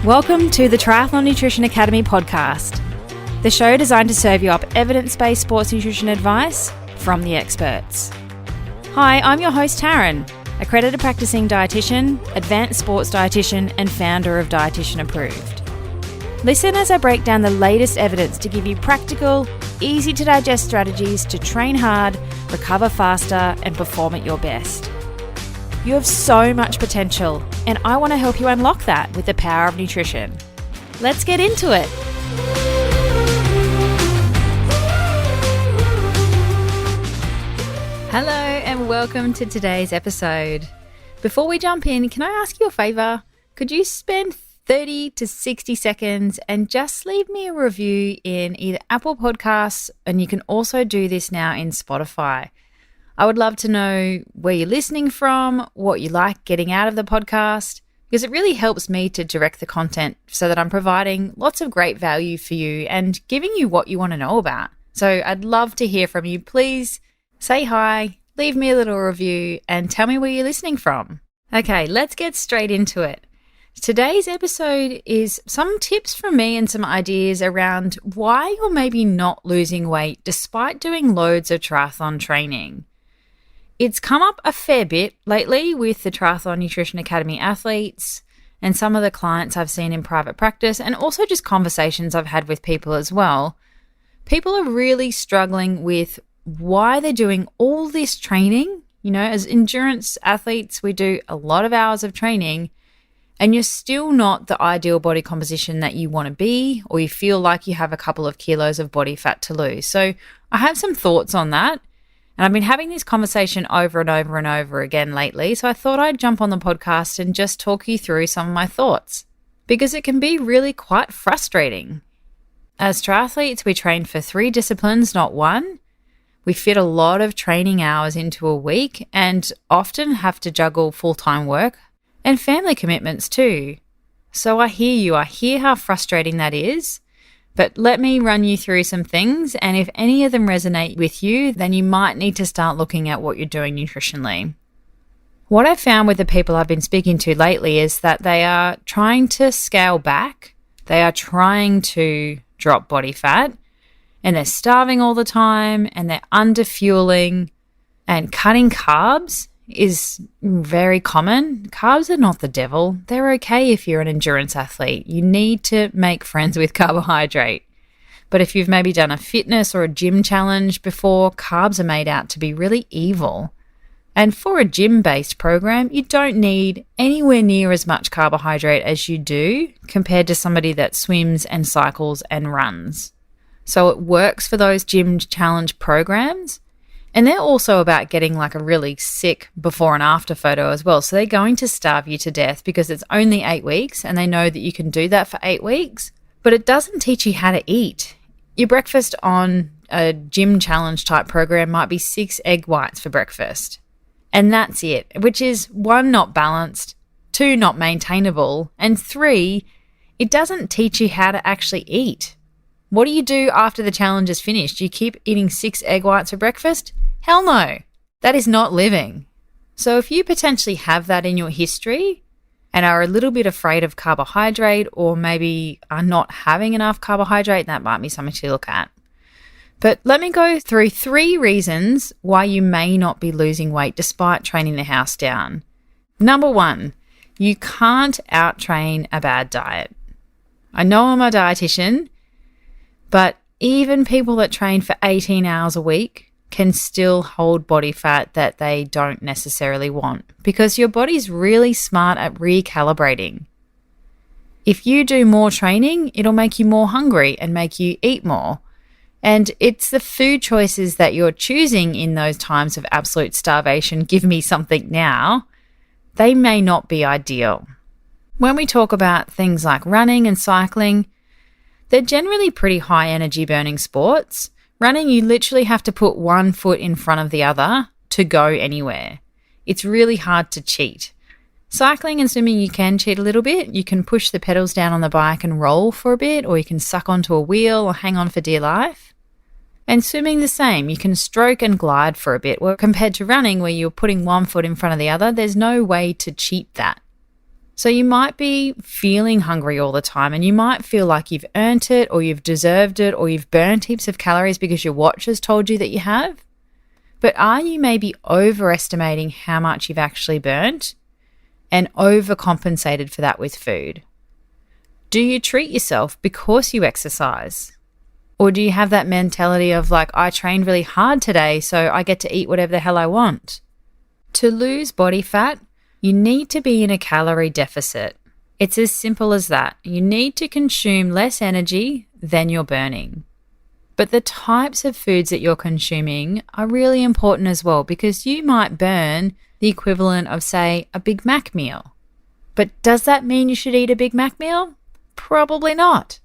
Welcome to the Triathlon Nutrition Academy podcast, the show designed to serve you up evidence-based sports nutrition advice from the experts. Hi, I'm your host Taryn, accredited practicing dietitian, advanced sports dietitian, and founder of Dietitian Approved. Listen as I break down the latest evidence to give you practical, easy to digest strategies to train hard, recover faster, and perform at your best. You have so much potential, and I want to help you unlock that with the power of nutrition. Let's get into it. Hello, and welcome to today's episode. Before we jump in, can I ask you a favor? Could you spend 30 to 60 seconds and just leave me a review in either Apple Podcasts, and you can also do this now in Spotify. I would love to know where you're listening from, what you like getting out of the podcast, because it really helps me to direct the content so that I'm providing lots of great value for you and giving you what you want to know about. So I'd love to hear from you. Please say hi, leave me a little review, and tell me where you're listening from. Okay, let's get straight into it. Today's episode is some tips from me and some ideas around why you're maybe not losing weight despite doing loads of triathlon training. It's come up a fair bit lately with the Triathlon Nutrition Academy athletes and some of the clients I've seen in private practice, and also just conversations I've had with people as well. People are really struggling with why they're doing all this training. You know, as endurance athletes, we do a lot of hours of training, and you're still not the ideal body composition that you want to be, or you feel like you have a couple of kilos of body fat to lose. So I have some thoughts on that. And I've been having this conversation over and over and over again lately, so I thought I'd jump on the podcast and just talk you through some of my thoughts, because it can be really quite frustrating. As triathletes, we train for 3 disciplines, not one. We fit a lot of training hours into a week and often have to juggle full-time work and family commitments too. So I hear you. I hear how frustrating that is. But let me run you through some things, and if any of them resonate with you, then you might need to start looking at what you're doing nutritionally. What I've found with the people I've been speaking to lately is that they are trying to scale back, they are trying to drop body fat, and they're starving all the time, and they're under-fueling, and cutting carbs is very common. Carbs are not the devil. They're okay if you're an endurance athlete. You need to make friends with carbohydrate. But if you've maybe done a fitness or a gym challenge before, carbs are made out to be really evil. And for a gym-based program, you don't need anywhere near as much carbohydrate as you do compared to somebody that swims and cycles and runs. So it works for those gym challenge programs. And they're also about getting like a really sick before and after photo as well. So they're going to starve you to death because it's only 8 weeks and they know that you can do that for 8 weeks. But it doesn't teach you how to eat. Your breakfast on a gym challenge type program might be 6 egg whites for breakfast. And that's it, which is 1, not balanced, 2, not maintainable, and 3, it doesn't teach you how to actually eat. What do you do after the challenge is finished? Do you keep eating 6 egg whites for breakfast? Hell no. That is not living. So if you potentially have that in your history and are a little bit afraid of carbohydrate, or maybe are not having enough carbohydrate, that might be something to look at. But let me go through 3 reasons why you may not be losing weight despite training the house down. Number 1, you can't out-train a bad diet. I know I'm a dietitian, but even people that train for 18 hours a week can still hold body fat that they don't necessarily want, because your body's really smart at recalibrating. If you do more training, it'll make you more hungry and make you eat more. And it's the food choices that you're choosing in those times of absolute starvation, give me something now, they may not be ideal. When we talk about things like running and cycling, they're generally pretty high energy burning sports. Running, you literally have to put one foot in front of the other to go anywhere. It's really hard to cheat. Cycling and swimming, you can cheat a little bit. You can push the pedals down on the bike and roll for a bit, or you can suck onto a wheel or hang on for dear life. And swimming the same. You can stroke and glide for a bit. Well, compared to running, where you're putting one foot in front of the other, there's no way to cheat that. So you might be feeling hungry all the time and you might feel like you've earned it or you've deserved it or you've burned heaps of calories because your watch has told you that you have. But are you maybe overestimating how much you've actually burnt and overcompensated for that with food? Do you treat yourself because you exercise? Or do you have that mentality of like, I trained really hard today, so I get to eat whatever the hell I want? To lose body fat, you need to be in a calorie deficit. It's as simple as that. You need to consume less energy than you're burning. But the types of foods that you're consuming are really important as well, because you might burn the equivalent of, say, a Big Mac meal. But does that mean you should eat a Big Mac meal? Probably not.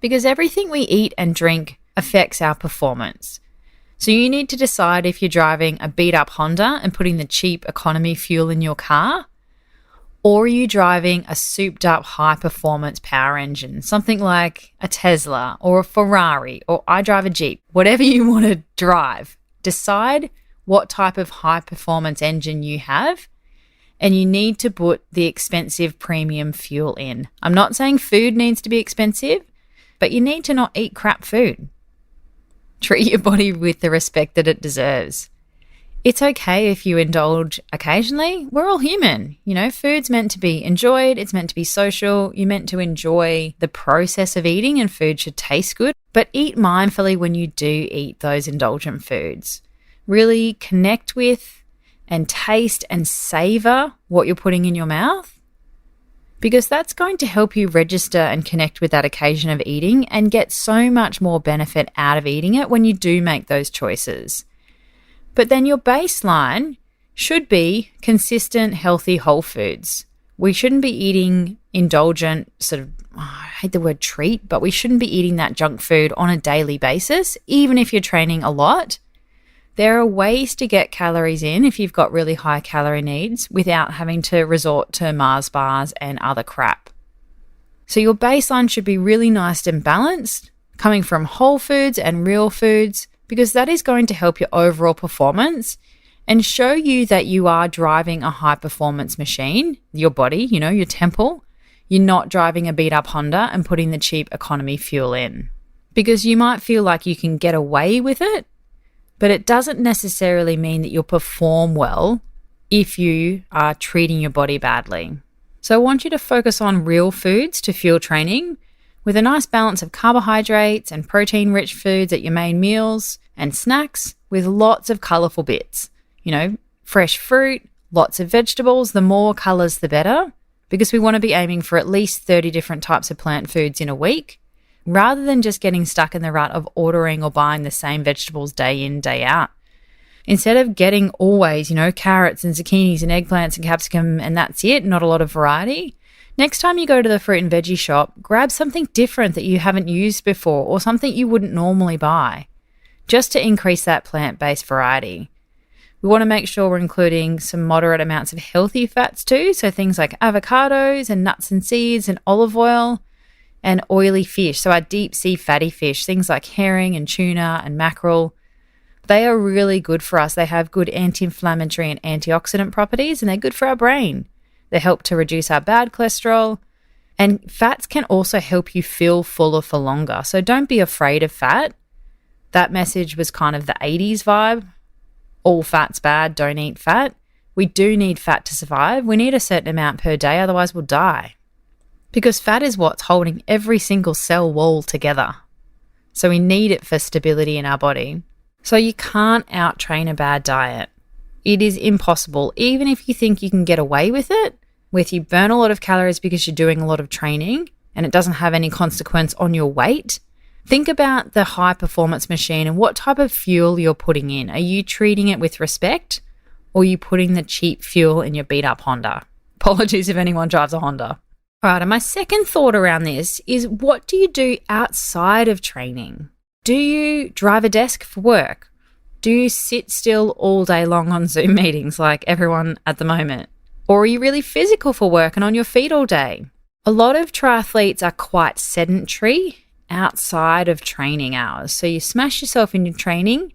Because everything we eat and drink affects our performance. So you need to decide if you're driving a beat-up Honda and putting the cheap economy fuel in your car, or are you driving a souped-up high-performance power engine, something like a Tesla or a Ferrari, or I drive a Jeep, whatever you want to drive. Decide what type of high-performance engine you have, and you need to put the expensive premium fuel in. I'm not saying food needs to be expensive, but you need to not eat crap food. Treat your body with the respect that it deserves. It's okay if you indulge occasionally. We're all human. Food's meant to be enjoyed. It's meant to be social. You're meant to enjoy the process of eating, and food should taste good. But eat mindfully when you do eat those indulgent foods. Really connect with and taste and savor what you're putting in your mouth, because that's going to help you register and connect with that occasion of eating and get so much more benefit out of eating it when you do make those choices. But then your baseline should be consistent, healthy whole foods. We shouldn't be eating indulgent I hate the word treat, but we shouldn't be eating that junk food on a daily basis, even if you're training a lot. There are ways to get calories in if you've got really high calorie needs without having to resort to Mars bars and other crap. So your baseline should be really nice and balanced, coming from whole foods and real foods, because that is going to help your overall performance and show you that you are driving a high performance machine, your body, your temple. You're not driving a beat up Honda and putting the cheap economy fuel in, because you might feel like you can get away with it, but it doesn't necessarily mean that you'll perform well if you are treating your body badly. So I want you to focus on real foods to fuel training, with a nice balance of carbohydrates and protein-rich foods at your main meals, and snacks with lots of colourful bits. Fresh fruit, lots of vegetables. The more colours, the better, because we want to be aiming for at least 30 different types of plant foods in a week, rather than just getting stuck in the rut of ordering or buying the same vegetables day in, day out. Instead of getting always, carrots and zucchinis and eggplants and capsicum and that's it, not a lot of variety, next time you go to the fruit and veggie shop, grab something different that you haven't used before or something you wouldn't normally buy, just to increase that plant-based variety. We want to make sure we're including some moderate amounts of healthy fats too, so things like avocados and nuts and seeds and olive oil, and oily fish, so our deep sea fatty fish, things like herring and tuna and mackerel. They are really good for us. They have good anti-inflammatory and antioxidant properties, and they're good for our brain. They help to reduce our bad cholesterol, and fats can also help you feel fuller for longer. So don't be afraid of fat. That message was kind of the 80s vibe. All fat's bad, don't eat fat. We do need fat to survive. We need a certain amount per day, otherwise we'll die. Because fat is what's holding every single cell wall together. So we need it for stability in our body. So you can't out-train a bad diet. It is impossible. Even if you think you can get away with it, with you burn a lot of calories because you're doing a lot of training and it doesn't have any consequence on your weight, think about the high performance machine and what type of fuel you're putting in. Are you treating it with respect, or are you putting the cheap fuel in your beat up Honda? Apologies if anyone drives a Honda. All right, and my second thought around this is, what do you do outside of training? Do you drive a desk for work? Do you sit still all day long on Zoom meetings like everyone at the moment? Or are you really physical for work and on your feet all day? A lot of triathletes are quite sedentary outside of training hours. So you smash yourself in your training,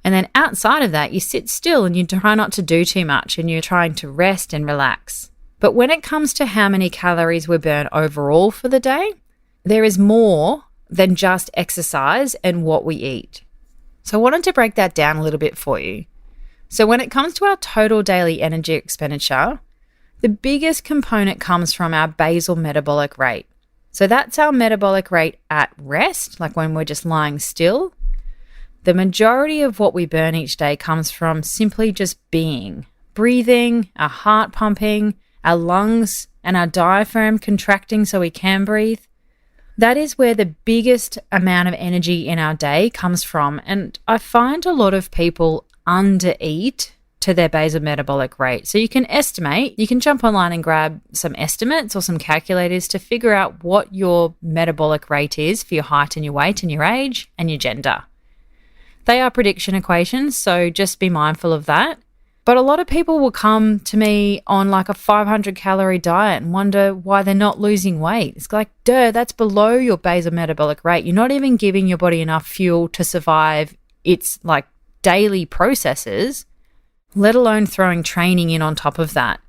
and then outside of that, you sit still and you try not to do too much and you're trying to rest and relax. But when it comes to how many calories we burn overall for the day, there is more than just exercise and what we eat. So I wanted to break that down a little bit for you. So when it comes to our total daily energy expenditure, the biggest component comes from our basal metabolic rate. So that's our metabolic rate at rest, like when we're just lying still. The majority of what we burn each day comes from simply just being, breathing, our heart pumping, our lungs and our diaphragm contracting so we can breathe. That is where the biggest amount of energy in our day comes from. And I find a lot of people undereat to their basal metabolic rate. So you can estimate, you can jump online and grab some estimates or some calculators to figure out what your metabolic rate is for your height and your weight and your age and your gender. They are prediction equations, so just be mindful of that. But a lot of people will come to me on like a 500 calorie diet and wonder why they're not losing weight. It's like, duh, that's below your basal metabolic rate. You're not even giving your body enough fuel to survive its like daily processes, let alone throwing training in on top of that.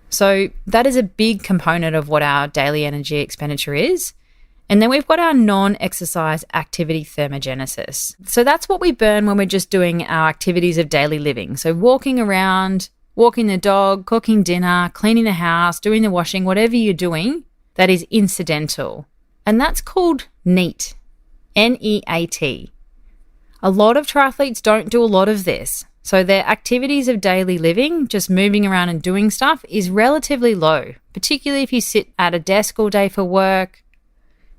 So that is a big component of what our daily energy expenditure is. And then we've got our non-exercise activity thermogenesis. So that's what we burn when we're just doing our activities of daily living. So walking around, walking the dog, cooking dinner, cleaning the house, doing the washing, whatever you're doing, that is incidental. And that's called NEAT, N-E-A-T. A lot of triathletes don't do a lot of this. So their activities of daily living, just moving around and doing stuff, is relatively low, particularly if you sit at a desk all day for work,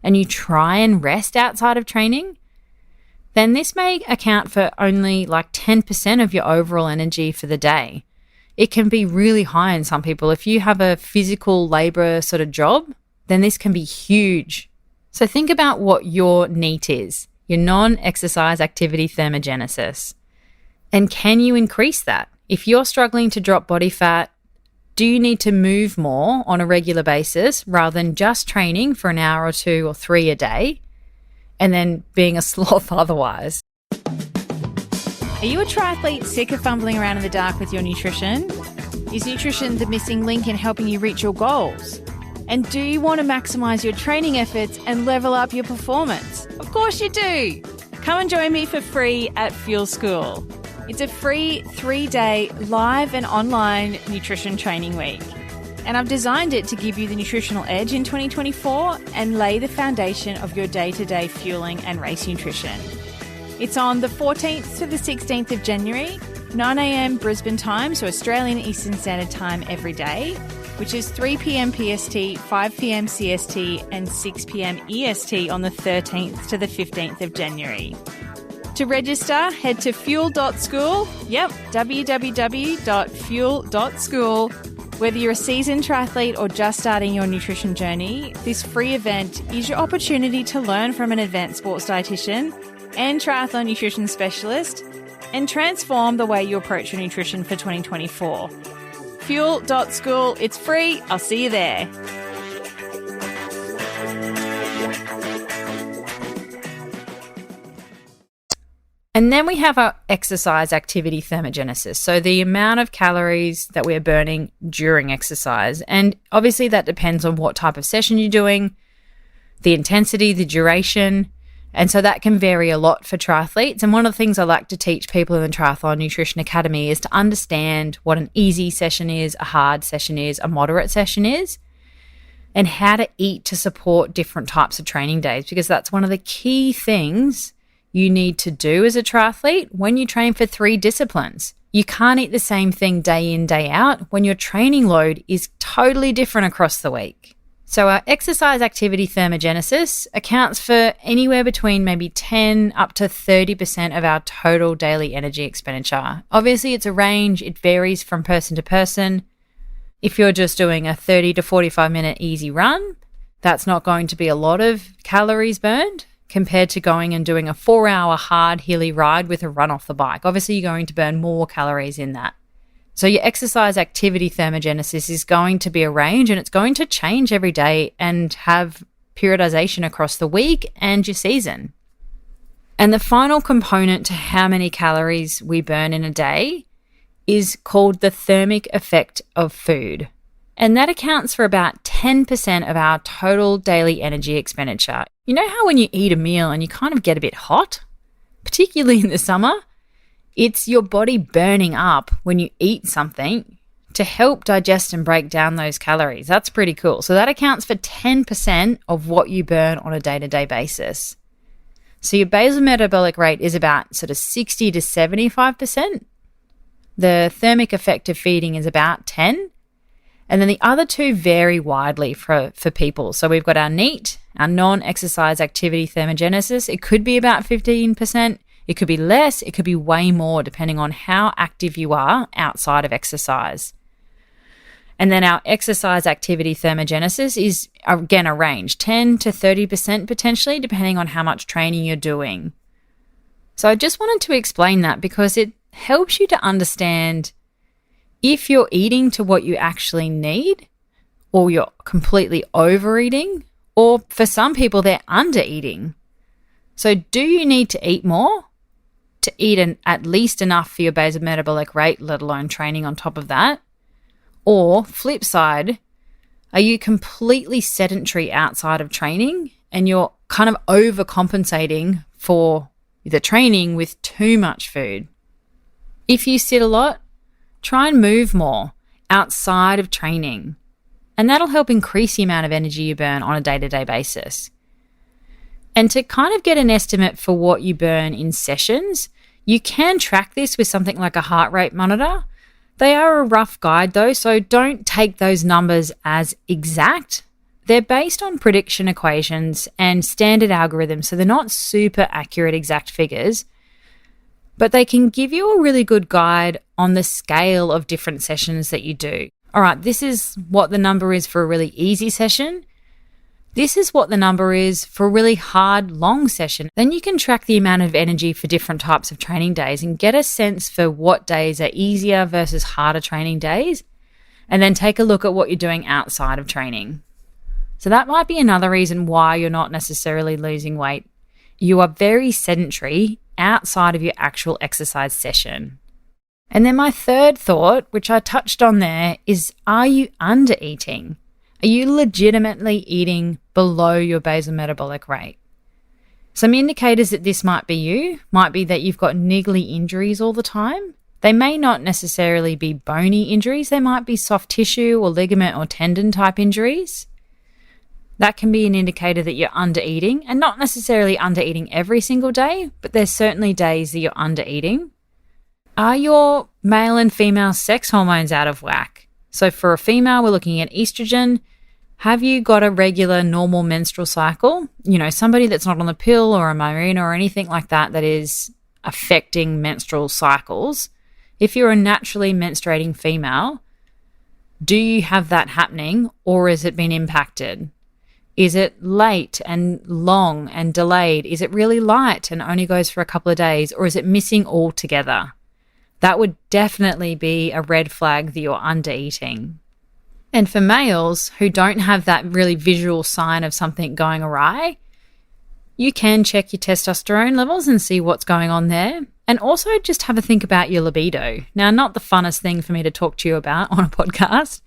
and you try and rest outside of training, then this may account for only like 10% of your overall energy for the day. It can be really high in some people. If you have a physical labor sort of job, then this can be huge. So think about what your NEAT is, your non-exercise activity thermogenesis. And can you increase that? If you're struggling to drop body fat, do you need to move more on a regular basis rather than just training for an hour or 2 or 3 a day and then being a sloth otherwise? Are you a triathlete sick of fumbling around in the dark with your nutrition? Is nutrition the missing link in helping you reach your goals? And do you want to maximize your training efforts and level up your performance? Of course you do! Come and join me for free at Fuel School. It's a free 3-day live and online nutrition training week. And I've designed it to give you the nutritional edge in 2024 and lay the foundation of your day-to-day fueling and race nutrition. It's on the 14th to the 16th of January, 9 a.m. Brisbane time, so Australian Eastern Standard Time every day, which is 3 p.m. PST, 5 p.m. CST and 6 p.m. EST on the 13th to the 15th of January. To register, head to fuel.school. Yep, www.fuel.school. Whether you're a seasoned triathlete or just starting your nutrition journey, this free event is your opportunity to learn from an advanced sports dietitian and triathlon nutrition specialist and transform the way you approach your nutrition for 2024. Fuel.school, it's free. I'll see you there. And then we have our exercise activity thermogenesis, so the amount of calories that we're burning during exercise. And obviously that depends on what type of session you're doing, the intensity, the duration, and so that can vary a lot for triathletes. And one of the things I like to teach people in the Triathlon Nutrition Academy is to understand what an easy session is, a hard session is, a moderate session is, and how to eat to support different types of training days, because that's one of the key things you need to do as a triathlete when you train for 3 disciplines. You can't eat the same thing day in, day out when your training load is totally different across the week. So our exercise activity thermogenesis accounts for anywhere between maybe 10 up to 30% of our total daily energy expenditure. Obviously, it's a range. It varies from person to person. If you're just doing a 30 to 45 minute easy run, that's not going to be a lot of calories burned compared to going and doing a 4-hour hard hilly ride with a run off the bike. Obviously, you're going to burn more calories in that. So your exercise activity thermogenesis is going to be a range, and it's going to change every day and have periodization across the week and your season. And the final component to how many calories we burn in a day is called the thermic effect of food. And that accounts for about 10% of our total daily energy expenditure. You know how when you eat a meal and you kind of get a bit hot, particularly in the summer? It's your body burning up when you eat something to help digest and break down those calories. That's pretty cool. So that accounts for 10% of what you burn on a day-to-day basis. So your basal metabolic rate is about sort of 60 to 75%. The thermic effect of feeding is about 10. And then the other two vary widely for people. So we've got our NEAT, our non-exercise activity thermogenesis. It could be about 15%. It could be less. It could be way more depending on how active you are outside of exercise. And then our exercise activity thermogenesis is, again, a range, 10 to 30% potentially, depending on how much training you're doing. So I just wanted to explain that because it helps you to understand if you're eating to what you actually need, or you're completely overeating, or for some people, they're undereating. So do you need to eat more to eat at least enough for your basal metabolic rate, let alone training on top of that? Or flip side, are you completely sedentary outside of training and you're kind of overcompensating for the training with too much food? If you sit a lot, try and move more outside of training, and that'll help increase the amount of energy you burn on a day-to-day basis. And to kind of get an estimate for what you burn in sessions, you can track this with something like a heart rate monitor. They are a rough guide though, so don't take those numbers as exact. They're based on prediction equations and standard algorithms, so they're not super accurate exact figures, but they can give you a really good guide on the scale of different sessions that you do. All right, this is what the number is for a really easy session. This is what the number is for a really hard, long session. Then you can track the amount of energy for different types of training days and get a sense for what days are easier versus harder training days, and then take a look at what you're doing outside of training. So that might be another reason why you're not necessarily losing weight. You are very sedentary outside of your actual exercise session. And then my third thought, which I touched on there, is are you under eating? Are you legitimately eating below your basal metabolic rate? Some indicators that this might be you might be that you've got niggly injuries all the time. They may not necessarily be bony injuries. They might be soft tissue or ligament or tendon type injuries. That can be an indicator that you're under eating, and not necessarily under eating every single day, but there's certainly days that you're under eating. Are your male and female sex hormones out of whack? So for a female, we're looking at estrogen. Have you got a regular normal menstrual cycle? You know, somebody that's not on the pill or a Mirena or anything like that that is affecting menstrual cycles. If you're a naturally menstruating female, do you have that happening, or has it been impacted? Is it late and long and delayed? Is it really light and only goes for a couple of days, or is it missing altogether? That would definitely be a red flag that you're under eating. And for males who don't have that really visual sign of something going awry, you can check your testosterone levels and see what's going on there. And also just have a think about your libido. Now, not the funnest thing for me to talk to you about on a podcast.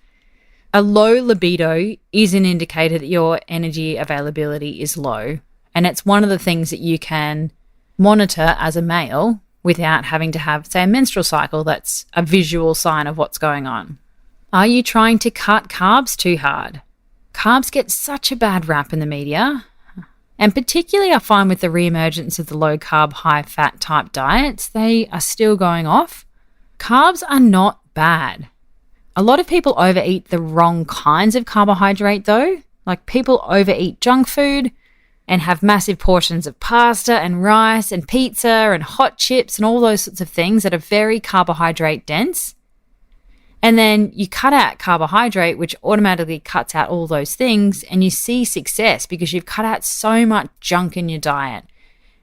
A low libido is an indicator that your energy availability is low. And it's one of the things that you can monitor as a male without having to have, say, a menstrual cycle that's a visual sign of what's going on. Are you trying to cut carbs too hard? Carbs get such a bad rap in the media. And particularly I find with the reemergence of the low-carb, high-fat type diets, they are still going off. Carbs are not bad. A lot of people overeat the wrong kinds of carbohydrate though. Like people overeat junk food and have massive portions of pasta and rice and pizza and hot chips and all those sorts of things that are very carbohydrate dense. And then you cut out carbohydrate, which automatically cuts out all those things, and you see success because you've cut out so much junk in your diet.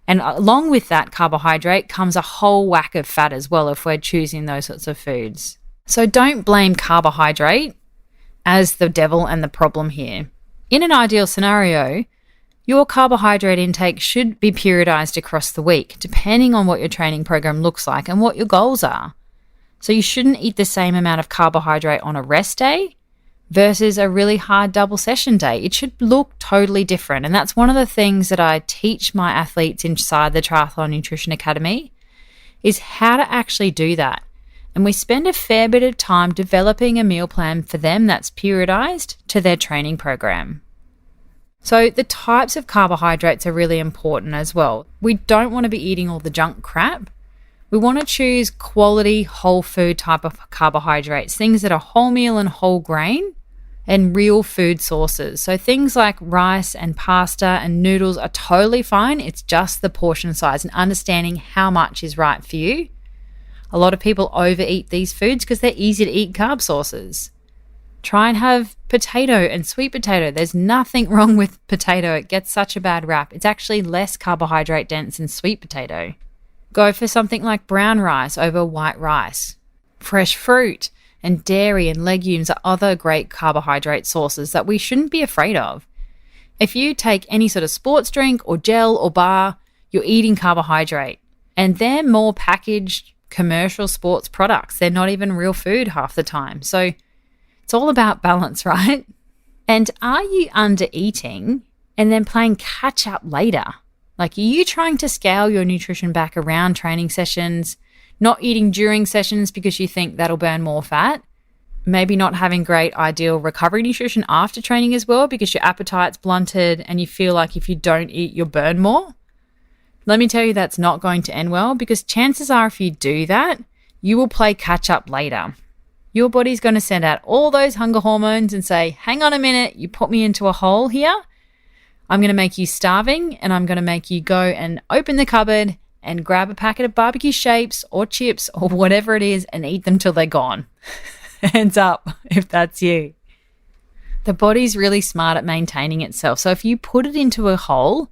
And along with that carbohydrate comes a whole whack of fat as well if we're choosing those sorts of foods. So don't blame carbohydrate as the devil and the problem here. In an ideal scenario, your carbohydrate intake should be periodized across the week, depending on what your training program looks like and what your goals are. So you shouldn't eat the same amount of carbohydrate on a rest day versus a really hard double session day. It should look totally different. And that's one of the things that I teach my athletes inside the Triathlon Nutrition Academy is how to actually do that. And we spend a fair bit of time developing a meal plan for them that's periodized to their training program. So the types of carbohydrates are really important as well. We don't want to be eating all the junk crap. We want to choose quality whole food type of carbohydrates, things that are wholemeal and whole grain and real food sources. So things like rice and pasta and noodles are totally fine. It's just the portion size and understanding how much is right for you. A lot of people overeat these foods because they're easy to eat carb sources. Try and have potato and sweet potato. There's nothing wrong with potato. It gets such a bad rap. It's actually less carbohydrate dense than sweet potato. Go for something like brown rice over white rice. Fresh fruit and dairy and legumes are other great carbohydrate sources that we shouldn't be afraid of. If you take any sort of sports drink or gel or bar, you're eating carbohydrate. And they're more packaged commercial sports products. They're not even real food half the time. So it's all about balance, right? And are you under eating and then playing catch up later? Like, are you trying to scale your nutrition back around training sessions, not eating during sessions because you think that'll burn more fat? Maybe not having great ideal recovery nutrition after training as well because your appetite's blunted and you feel like if you don't eat, you'll burn more? Let me tell you, that's not going to end well because chances are if you do that, you will play catch up later. Your body's going to send out all those hunger hormones and say, hang on a minute, you put me into a hole here. I'm going to make you starving and I'm going to make you go and open the cupboard and grab a packet of barbecue shapes or chips or whatever it is and eat them till they're gone. Hands up if that's you. The body's really smart at maintaining itself. So if you put it into a hole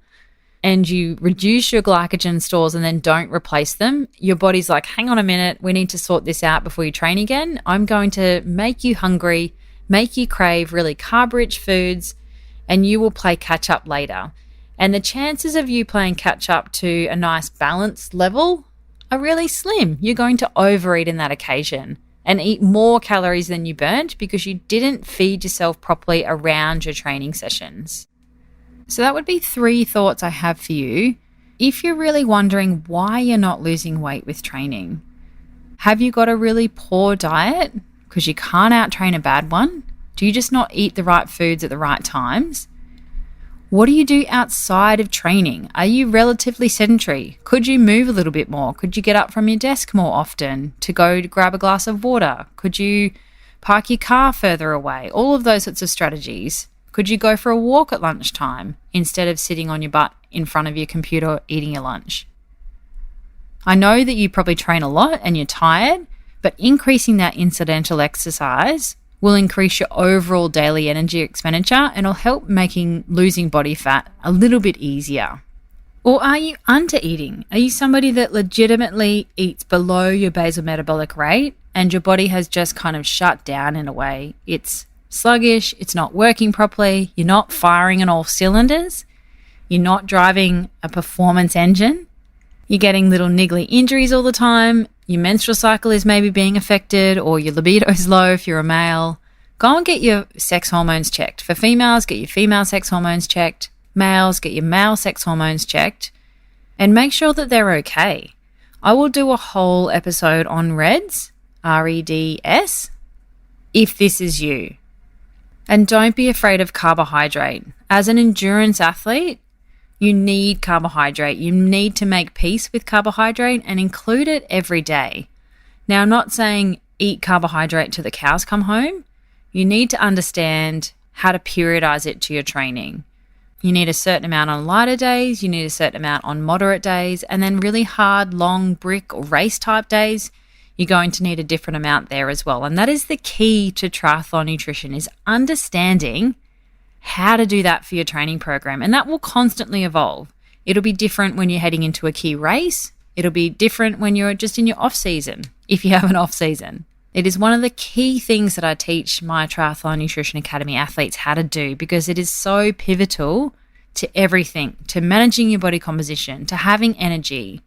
and you reduce your glycogen stores and then don't replace them, your body's like, hang on a minute, we need to sort this out before you train again. I'm going to make you hungry, make you crave really carb-rich foods, and you will play catch up later. And the chances of you playing catch up to a nice balanced level are really slim. You're going to overeat in that occasion and eat more calories than you burnt because you didn't feed yourself properly around your training sessions. So that would be 3 thoughts I have for you. If you're really wondering why you're not losing weight with training, have you got a really poor diet because you can't out-train a bad one? Do you just not eat the right foods at the right times? What do you do outside of training? Are you relatively sedentary? Could you move a little bit more? Could you get up from your desk more often to go to grab a glass of water? Could you park your car further away? All of those sorts of strategies. Could you go for a walk at lunchtime instead of sitting on your butt in front of your computer eating your lunch? I know that you probably train a lot and you're tired, but increasing that incidental exercise will increase your overall daily energy expenditure and it'll help making losing body fat a little bit easier. Or are you under eating? Are you somebody that legitimately eats below your basal metabolic rate and your body has just kind of shut down in a way? It's sluggish, it's not working properly, you're not firing on all cylinders, you're not driving a performance engine, you're getting little niggly injuries all the time, your menstrual cycle is maybe being affected or your libido is low if you're a male. Go and get your sex hormones checked. For females, get your female sex hormones checked. Males, get your male sex hormones checked and make sure that they're okay. I will do a whole episode on REDS, REDS, if this is you. And don't be afraid of carbohydrate. As an endurance athlete, you need carbohydrate. You need to make peace with carbohydrate and include it every day. Now, I'm not saying eat carbohydrate till the cows come home. You need to understand how to periodize it to your training. You need a certain amount on lighter days, you need a certain amount on moderate days, and then really hard, long brick or race type days, you're going to need a different amount there as well. And that is the key to triathlon nutrition, is understanding how to do that for your training program. And that will constantly evolve. It'll be different when you're heading into a key race. It'll be different when you're just in your off season, if you have an off season. It is one of the key things that I teach my Triathlon Nutrition Academy athletes how to do, because it is so pivotal to everything, to managing your body composition, to having energy,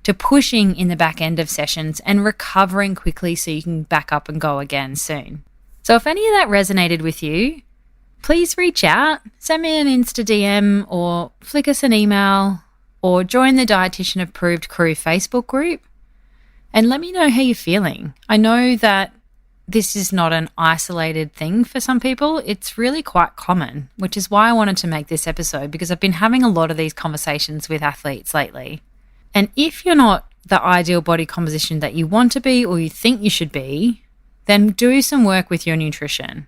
to pushing in the back end of sessions and recovering quickly so you can back up and go again soon. So if any of that resonated with you, please reach out, send me an Insta DM or flick us an email or join the Dietitian Approved Crew Facebook group and let me know how you're feeling. I know that this is not an isolated thing for some people. It's really quite common, which is why I wanted to make this episode, because I've been having a lot of these conversations with athletes lately. And if you're not the ideal body composition that you want to be or you think you should be, then do some work with your nutrition.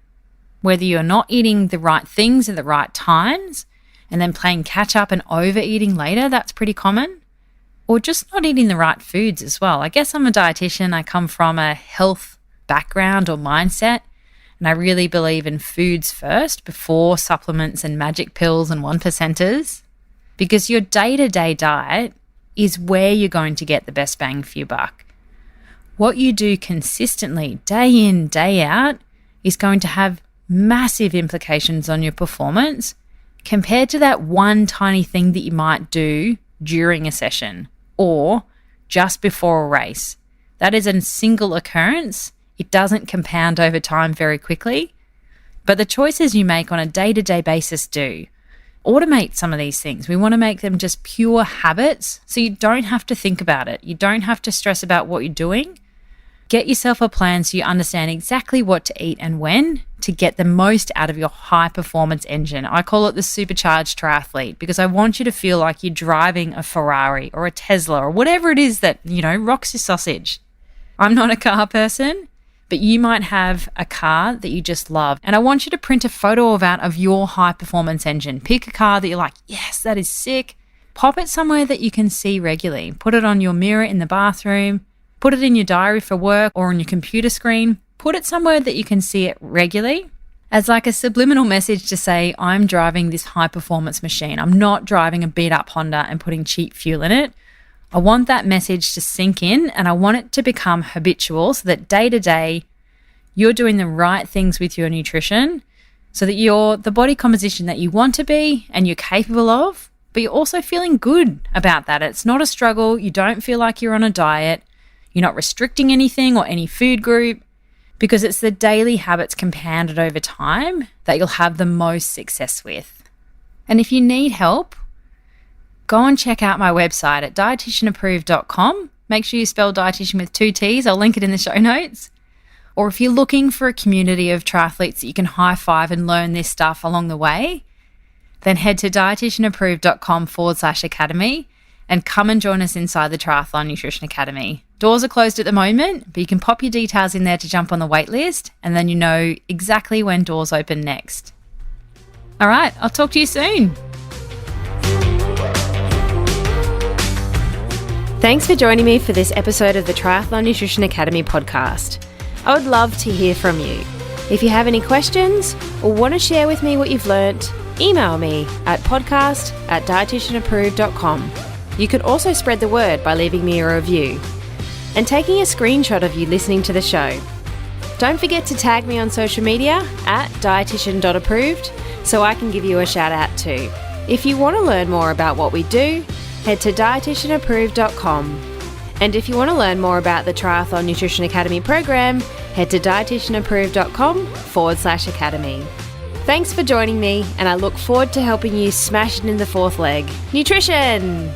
Whether you're not eating the right things at the right times and then playing catch up and overeating later, that's pretty common. Or just not eating the right foods as well. I guess I'm a dietitian. I come from a health background or mindset, and I really believe in foods first before supplements and magic pills and 1%ers, because your day-to-day diet is where you're going to get the best bang for your buck. What you do consistently, day in, day out, is going to have massive implications on your performance compared to that one tiny thing that you might do during a session or just before a race. That is a single occurrence. It doesn't compound over time very quickly, but the choices you make on a day-to-day basis do. Automate some of these things. We want to make them just pure habits so you don't have to think about it. You don't have to stress about what you're doing. Get yourself a plan so you understand exactly what to eat and when to get the most out of your high-performance engine. I call it the supercharged triathlete because I want you to feel like you're driving a Ferrari or a Tesla or whatever it is that, rocks your sausage. I'm not a car person, but you might have a car that you just love. And I want you to print a photo of your high-performance engine. Pick a car that you're like, yes, that is sick. Pop it somewhere that you can see regularly. Put it on your mirror in the bathroom. Put it in your diary for work or on your computer screen. Put it somewhere that you can see it regularly as like a subliminal message to say, I'm driving this high-performance machine. I'm not driving a beat-up Honda and putting cheap fuel in it. I want that message to sink in and I want it to become habitual so that day to day you're doing the right things with your nutrition so that you're the body composition that you want to be and you're capable of, but you're also feeling good about that. It's not a struggle. You don't feel like you're on a diet. You're not restricting anything or any food group because it's the daily habits compounded over time that you'll have the most success with. And if you need help, go and check out my website at dietitianapproved.com. Make sure you spell dietitian with 2 T's. I'll link it in the show notes. Or if you're looking for a community of triathletes that you can high five and learn this stuff along the way, then head to dietitianapproved.com/academy and come and join us inside the Triathlon Nutrition Academy. Doors are closed at the moment, but you can pop your details in there to jump on the wait list, and then you know exactly when doors open next. All right, I'll talk to you soon. Thanks for joining me for this episode of the Triathlon Nutrition Academy podcast. I would love to hear from you. If you have any questions or want to share with me what you've learnt, email me at podcast@dietitianapproved.com. You can also spread the word by leaving me a review and taking a screenshot of you listening to the show. Don't forget to tag me on social media at dietitian.approved so I can give you a shout out too. If you want to learn more about what we do, head to dietitianapproved.com. And if you want to learn more about the Triathlon Nutrition Academy program, head to dietitianapproved.com/academy. Thanks for joining me, and I look forward to helping you smash it in the fourth leg. Nutrition!